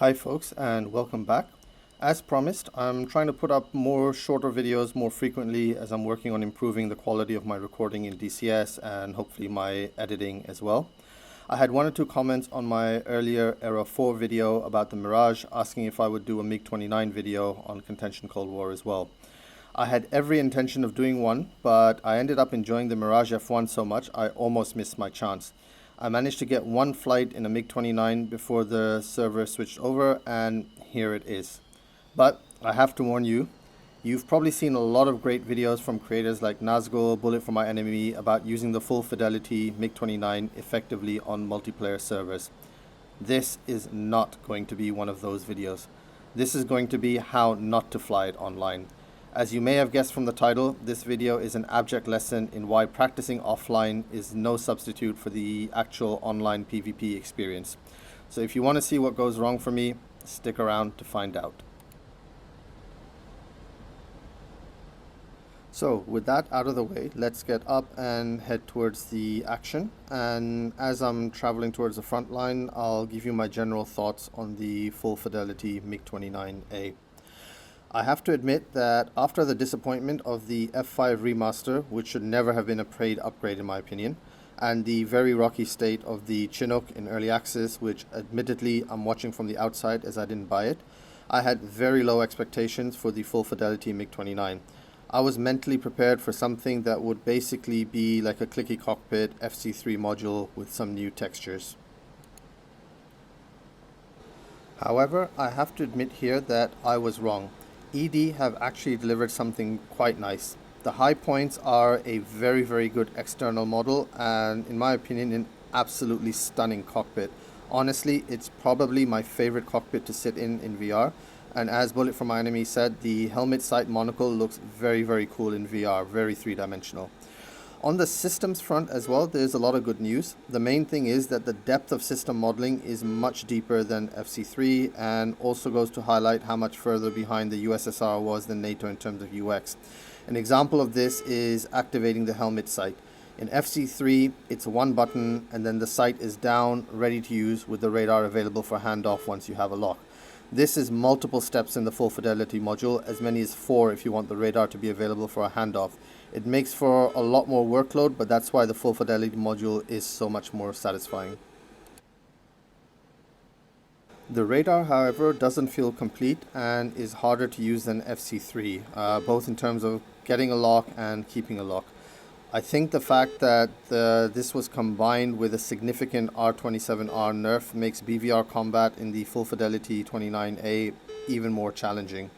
Hi folks, and welcome back. As promised, I'm trying to put up more shorter videos more frequently as I'm working on improving the quality of my recording in DCS and hopefully my editing as well. I had one or two comments on my earlier Era 4 video about the Mirage, asking if I would do a MiG-29 video on Contention Cold War as well. I had every intention of doing one, but I ended up enjoying the Mirage F1 so much I almost missed my chance. I managed to get one flight in a MiG-29 before the server switched over, and here it is. But I have to warn you, you've probably seen a lot of great videos from creators like Nazgul, Bullet for My Enemy about using the full fidelity MiG-29 effectively on multiplayer servers. This is not going to be one of those videos. This is going to be how not to fly it online. As you may have guessed from the title, this video is an abject lesson in why practicing offline is no substitute for the actual online PvP experience. So if you want to see what goes wrong for me, stick around to find out. So with that out of the way, let's get up and head towards the action. And as I'm traveling towards the front line, I'll give you my general thoughts on the full fidelity Mig29A. I have to admit that after the disappointment of the F5 remaster, which should never have been a paid upgrade in my opinion, and the very rocky state of the Chinook in early access, which admittedly I'm watching from the outside as I didn't buy it, I had very low expectations for the full fidelity Mig29. I was mentally prepared for something that would basically be like a clicky cockpit FC3 module with some new textures. However, I have to admit here that I was wrong. ED have actually delivered something quite nice. The high points are a very good external model and in my opinion an absolutely stunning cockpit. Honestly, it's probably my favorite cockpit to sit in VR, and as Bullet for My Enemy said, the helmet sight monocle looks very cool in VR, very three-dimensional. On the systems front as well, there's a lot of good news. The main thing is that the depth of system modeling is much deeper than FC3 and also goes to highlight how much further behind the USSR was than NATO in terms of UX. An example of this is activating the helmet sight. In FC3, it's one button and then the sight is down, ready to use with the radar available for handoff once you have a lock. This is multiple steps in the full fidelity module, as many as 4 if you want the radar to be available for a handoff. It makes for a lot more workload, but that's why the full fidelity module is so much more satisfying. The radar, however, doesn't feel complete and is harder to use than FC3, both in terms of getting a lock and keeping a lock. I think the fact that this was combined with a significant R27R nerf makes BVR combat in the full fidelity 29A even more challenging.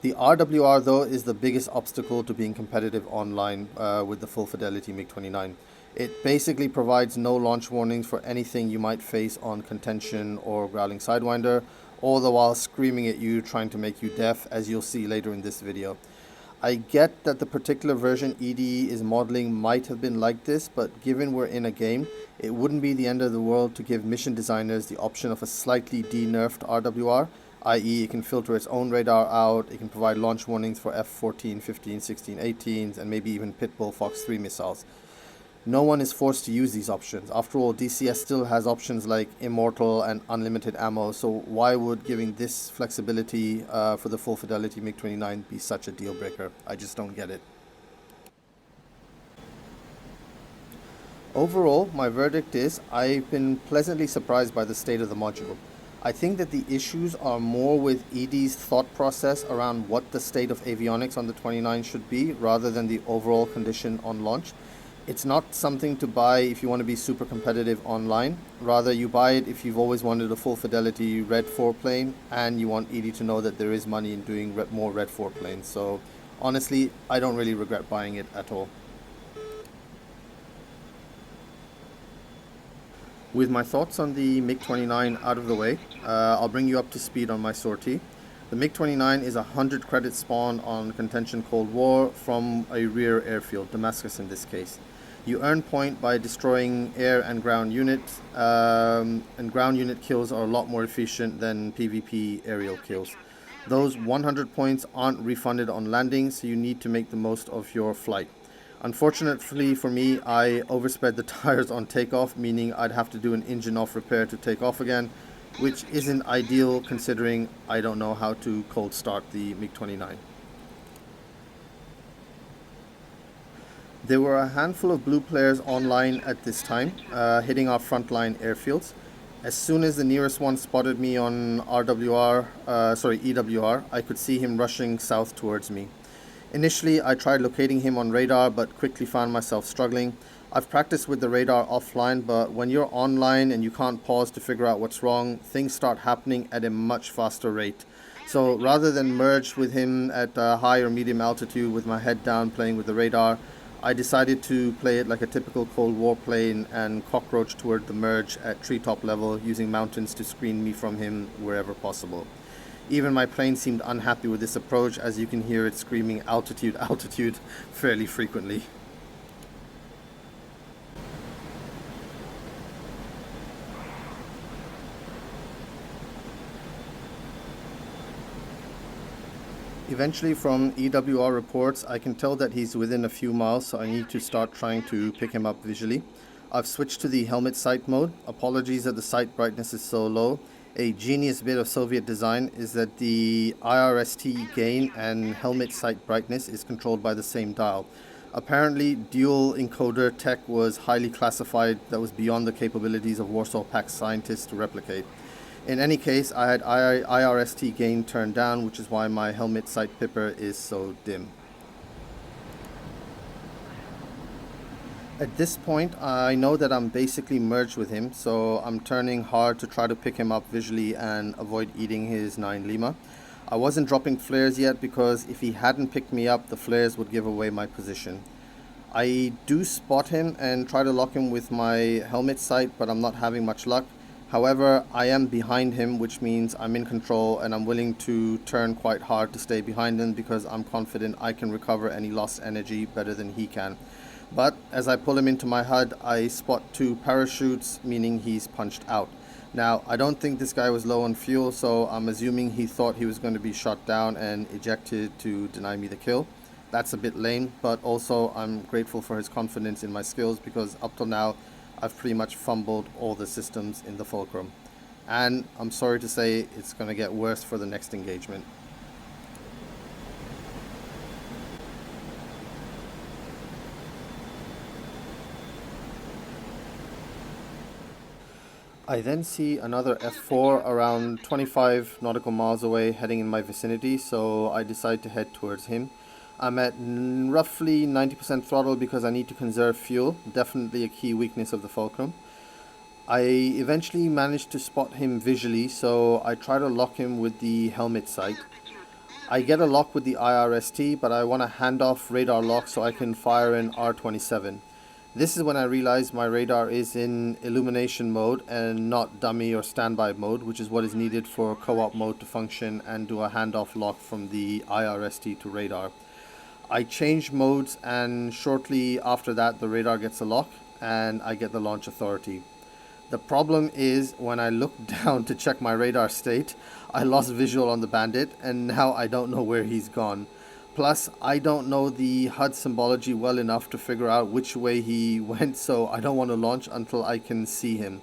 The RWR though is the biggest obstacle to being competitive online with the full fidelity MiG-29. It basically provides no launch warnings for anything you might face on Contention or Growling Sidewinder, all the while screaming at you trying to make you deaf, as you'll see later in this video. I get that the particular version EDE is modeling might have been like this, but given we're in a game, it wouldn't be the end of the world to give mission designers the option of a slightly de-nerfed RWR, i.e. it can filter its own radar out, it can provide launch warnings for F-14, 15, 16, 18s, and maybe even Pitbull Fox 3 missiles. No one is forced to use these options. After all, DCS still has options like Immortal and unlimited ammo, so why would giving this flexibility for the full fidelity MiG-29 be such a deal breaker? I just don't get it. Overall, my verdict is I've been pleasantly surprised by the state of the module. I think that the issues are more with ED's thought process around what the state of avionics on the 29 should be rather than the overall condition on launch. It's not something to buy if you want to be super competitive online. Rather, you buy it if you've always wanted a full fidelity Red 4 plane and you want ED to know that there is money in doing more Red 4 planes. So honestly, I don't really regret buying it at all. With my thoughts on the MiG-29 out of the way, I'll bring you up to speed on my sortie. The MiG-29 is a 100 credit spawn on Contention Cold War from a rear airfield, Damascus in this case. You earn point by destroying air and ground units, and ground unit kills are a lot more efficient than PvP aerial kills. Those 100 points aren't refunded on landing, so you need to make the most of your flight. Unfortunately for me, I oversped the tires on takeoff, meaning I'd have to do an engine off repair to take off again. which isn't ideal considering I don't know how to cold start the MiG-29. There were a handful of blue players online at this time, hitting our frontline airfields. As soon as the nearest one spotted me on EWR, I could see him rushing south towards me. Initially, I tried locating him on radar, but quickly found myself struggling. I've practiced with the radar offline, but when you're online and you can't pause to figure out what's wrong, things start happening at a much faster rate. So rather than merge with him at a high or medium altitude with my head down playing with the radar, I decided to play it like a typical Cold War plane and cockroach toward the merge at treetop level, using mountains to screen me from him wherever possible. Even my plane seemed unhappy with this approach, as you can hear it screaming altitude, altitude fairly frequently. Eventually, from EWR reports, I can tell that he's within a few miles, so I need to start trying to pick him up visually. I've switched to the helmet sight mode. Apologies that the sight brightness is so low. A genius bit of Soviet design is that the IRST gain and helmet sight brightness is controlled by the same dial. Apparently, dual encoder tech was highly classified that was beyond the capabilities of Warsaw Pact scientists to replicate. In any case, I had IRST gain turned down, which is why my helmet sight pipper is so dim. At this point, I know that I'm basically merged with him, so I'm turning hard to try to pick him up visually and avoid eating his 9 Lima. I wasn't dropping flares yet because if he hadn't picked me up, the flares would give away my position. I do spot him and try to lock him with my helmet sight, but I'm not having much luck. However, I am behind him, which means I'm in control and I'm willing to turn quite hard to stay behind him because I'm confident I can recover any lost energy better than he can. But as I pull him into my HUD, I spot 2 parachutes, meaning he's punched out. Now, I don't think this guy was low on fuel, so I'm assuming he thought he was going to be shot down and ejected to deny me the kill. That's a bit lame, but also I'm grateful for his confidence in my skills because up till now, I've pretty much fumbled all the systems in the Fulcrum. And I'm sorry to say it's going to get worse for the next engagement. I then see another F4 around 25 nautical miles away heading in my vicinity, so I decide to head towards him. I'm at roughly 90% throttle because I need to conserve fuel, definitely a key weakness of the Fulcrum. I eventually managed to spot him visually, so I try to lock him with the helmet sight. I get a lock with the IRST, but I want to hand off radar lock so I can fire in R27. This is when I realize my radar is in illumination mode and not dummy or standby mode, which is what is needed for co-op mode to function and do a handoff lock from the IRST to radar. I change modes and shortly after that the radar gets a lock and I get the launch authority. The problem is when I look down to check my radar state, I lost visual on the bandit and now I don't know where he's gone. Plus, I don't know the HUD symbology well enough to figure out which way he went, so I don't want to launch until I can see him.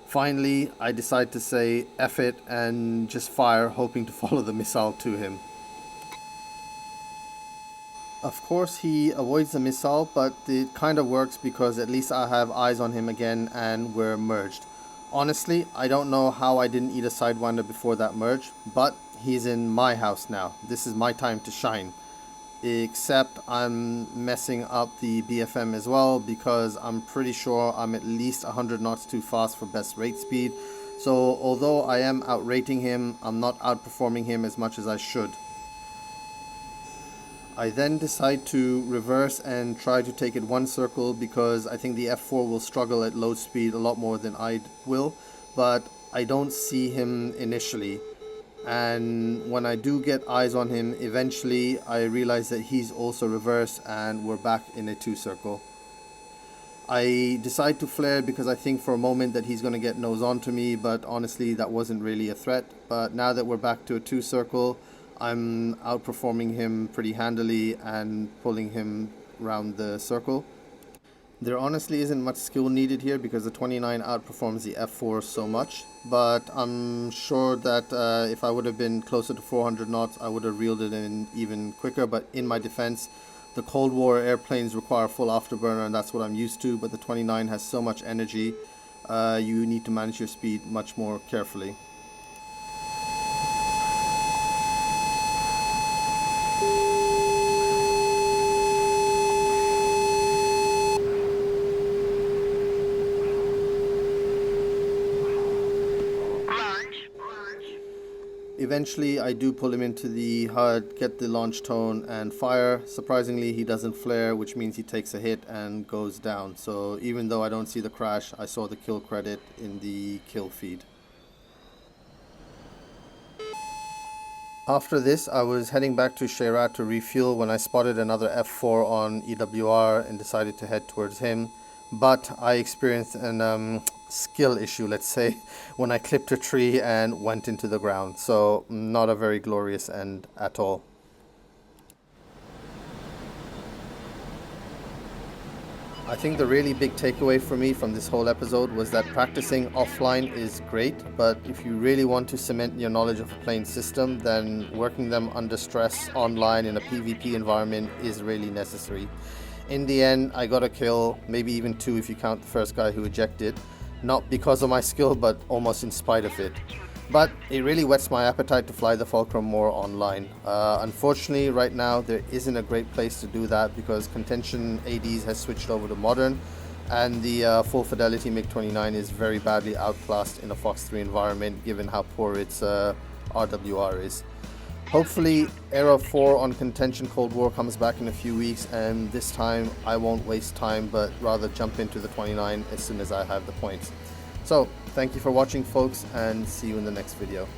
Finally, I decide to say F it and just fire, hoping to follow the missile to him. Of course, he avoids the missile, but it kind of works because at least I have eyes on him again and we're merged. Honestly, I don't know how I didn't eat a Sidewinder before that merge, but he's in my house now. This is my time to shine. Except I'm messing up the BFM as well because I'm pretty sure I'm at least 100 knots too fast for best rate speed. So although I am outrating him, I'm not outperforming him as much as I should. I then decide to reverse and try to take it one circle because I think the F4 will struggle at low speed a lot more than I will, but I don't see him initially. And when I do get eyes on him, eventually I realize that he's also reversed and we're back in a 2 circle. I decide to flare because I think for a moment that he's going to get nose on to me, but honestly that wasn't really a threat. But now that we're back to a 2 circle, I'm outperforming him pretty handily and pulling him around the circle. There honestly isn't much skill needed here because the 29 outperforms the F4 so much, but I'm sure that if I would have been closer to 400 knots, I would have reeled it in even quicker. But in my defense, the Cold War airplanes require full afterburner, and that's what I'm used to, but the 29 has so much energy, you need to manage your speed much more carefully. Eventually, I do pull him into the HUD, get the launch tone and fire. Surprisingly, he doesn't flare, which means he takes a hit and goes down. So even though I don't see the crash, I saw the kill credit in the kill feed. After this, I was heading back to S.A.L.S.A to refuel when I spotted another F4 on EWR and decided to head towards him. But I experienced an skill issue, let's say, when I clipped a tree and went into the ground. So not a very glorious end at all. I think the really big takeaway for me from this whole episode was that practicing offline is great, but if you really want to cement your knowledge of a plane system, then working them under stress online in a PvP environment is really necessary. In the end, I got a kill, maybe even two if you count the first guy who ejected, not because of my skill, but almost in spite of it. But it really whets my appetite to fly the Fulcrum more online. Unfortunately, right now there isn't a great place to do that because Contention ADs has switched over to modern, and the full fidelity Mig29 is very badly outclassed in a Fox 3 environment given how poor its RWR is. Hopefully Era 4 on Contention Cold War comes back in a few weeks, and this time I won't waste time but rather jump into the 29 as soon as I have the points. So thank you for watching, folks, and see you in the next video.